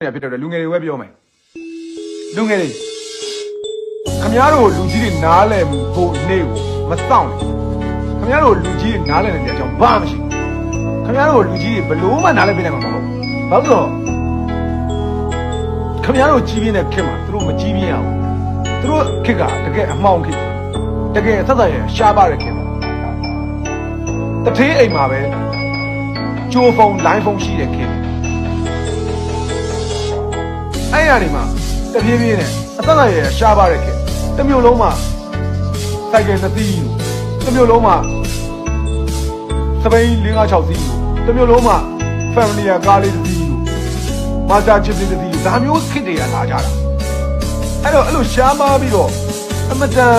ဖြစ်တယ်လူငယ်တွေပဲပြောမယ်လူငယ်တွေခင်ဗျားတို့လူကြီးတွေနားလဲဖို့နေကိုမစောင့်ခင်ဗျားတို့လူကြီးတွေနားလဲနေတဲ့အကြောင်းဘာမှမရှိခင်ဗျားတို့လူကြီးတွေဘလို့မှနားလဲပြနိုင်မှာမဟုတ်ဘာလို့တော့ခင်ဗျားတို့ကြီးပြင်းတဲ့ခင်မှာသူတို့မကြီးပြင်းအောင်သူတို့ခင်ကတကယ်အမှောင်ခင်တကယ်ဆက်ဆက်ရရှားပါတဲ့ခင်တထေးအိမ်မှာပဲကျိုးဖုန်းလိုင်းဖုန်းရှိတဲ့ခင်အဲ့ရနေမှာတပြေးပြေးနဲ့အသက်အရွယ်ရှားပါတဲ့ခင်တစ်မျိုးလုံးမှာစိုက်ကယ်2စီးတစ်မျိုးလုံးမှာစပိန်5-6စီးတစ်မျိုးလုံးမှာ family ကားလေး2စီးမာစာချစ်လေး2စီးဒါမျိုးခစ်တွေကလာကြတာအဲ့လိုရှားပါပြီးတော့အမတန်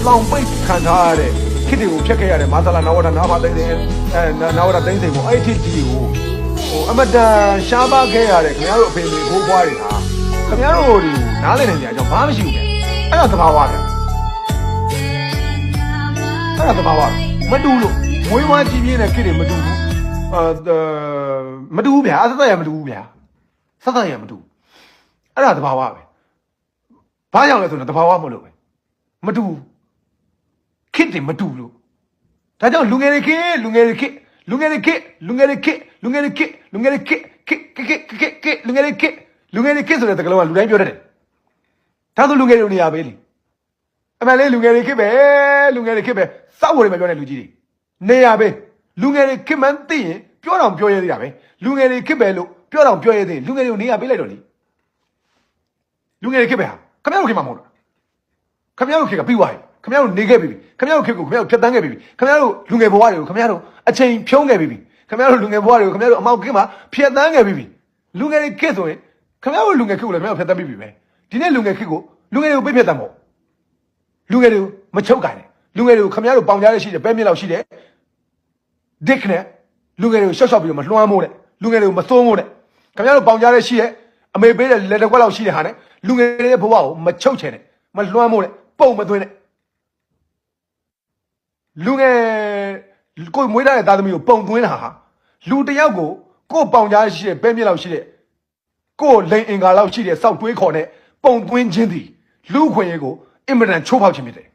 လောင်ပိတ်ခံထားရတဲ့ခစ်တွေကိုဖြတ်ခဲ့ရတဲ့မာသလာနဝဒနာဖာသိန်းသိန်းနဝဒသိန်းသိန်းပေါ့အဲ့ဒီကြီးကိုအမတန်ရှားပါခဲ့ရတဲ့ခင်ဗျားတို့အဖေတွေဘိုးဘွားတွေဟာခင်ဗျားတို့ဒီနားလည်နေကြအကြောင်းဘာမှမရှိဘူးအဲ့ဒါသဘာဝပဲအဲ့ဒါသဘာဝမတူလို့မွေးမွားကြီးပြင်းတဲ့ခစ်တွေမတူဘူးမတူဘူးဗျာဆက်ဆက်ရမတူဘူးဗျာဆက်ဆက်ရမတူအဲ့ဒါသဘာဝပဲဘာကြောင့်လဲဆိုတော့သဘာဝမလို့ပဲမတူခစ်တွေမတူလို့ဒါကြောင့်လူငယ်တွေခစ်လူငယ်တွေခစ်လူငယ်တွေခစ်လူငယ်တွေခစ်လူငယ်တွေခစ်လူငယ်တွေခစ်ခစ်ခစ်ခစ်ခစ်လူငယ်တွေခစ်လူငယ်တွေခစ်ဆိုတဲ့တကယ်လို့လူတိုင်းပြောတတ်တယ်ဒါဆိုလူငယ်တွေနေရာပဲလေအမှန်လေးလူငယ်တွေခစ်ပဲလူငယ်တွေခစ်ပဲစောက်ဖို့တွေမပြောတဲ့လူကြီးတွေနေရာပဲလူငယ်တွေခစ်မှန်းသိရင်ပြောတော့ပြောရသေးတာပဲလူငယ်တွေခစ်ပဲလို့ပြောတော့ပြောရသေးလူငယ်တွေကိုနေရာပေးလိုက်တော့လေလူငယ်တွေခစ်ပဲဟာခင်ဗျားတို့ခစ်မှာမဟုတ်လားခင်ဗျားတို့ခစ်ကပြီးသွားပြီခင်ဗျားတို့နေခဲ့ပြီခင်ဗျားတို့ခစ်ကိုခင်ဗျားတို့ဖြတ်တန်းခဲ့ပြီခင်ဗျားတို့လူငယ်ဘဝတွေကိုခင်ဗျားတို့အချိန်ဖြုံးခဲ့ပြီခင်ဗျားတို့လူငယ်ဘဝတွေကိုခင်ဗျားတို့အမောက်ခစ်မှာဖြတ်တန်းခဲ့ပြီလူငယ်တွေခစ်ဆိုရင်ခင်ဗျားတို့လူငယ်ခစ်ကိုလည်းခင်ဗျားတို့ဖြတ်တန်းပြီပဲဒီနေ့လူငယ်ခစ်ကိုလူငယ်တွေကိုပြည့်ဖြတ်တန်းပေါ့လူငယ်တွေကိုမချုပ်ကြနဲ့လူငယ်တွေကိုခင်ဗျားတို့ပေါင်ကြားရရှိတယ်ပဲမြင့်လောက်ရှိတယ်ဒစ်နဲ့လူငယ်တွေကိုရှော့ရှော့ပြီးတော့မလွှမ်းမိုးတဲ့လူငယ်တွေကိုမစိုးမိုးတဲ့ခင်ဗျားတို့ပေါင်ကြားရရှိတဲ့အမေပေးတဲ့လက်တစ်ခွက်လောက်ရှိတဲ့ဟာနဲ့လူငယ်တွေရဲ့ဘဝကိုမချုပ်ချယ်နဲ့မလွှမ်းမိုးတဲ့ပုံမသွင်းတဲ့လူငယ်ကိုမွေးထားတဲ့သားသမီးကိုပုံသွင်းတာဟာလူတယောက်ကိုကို့ပေါင်ကြားရှိတဲ့ပဲမြင့်လောက်ရှိတဲ့ကို့လိန်အင်္ဂါလောက်ရှိတဲ့စောက်တွေးခေါ်တဲ့ပုံသွင်းခြင်းသည်လူခွင့်ရေးကိုအင်မတန်ချိုးဖောက်ခြင်းဖြစ်တယ်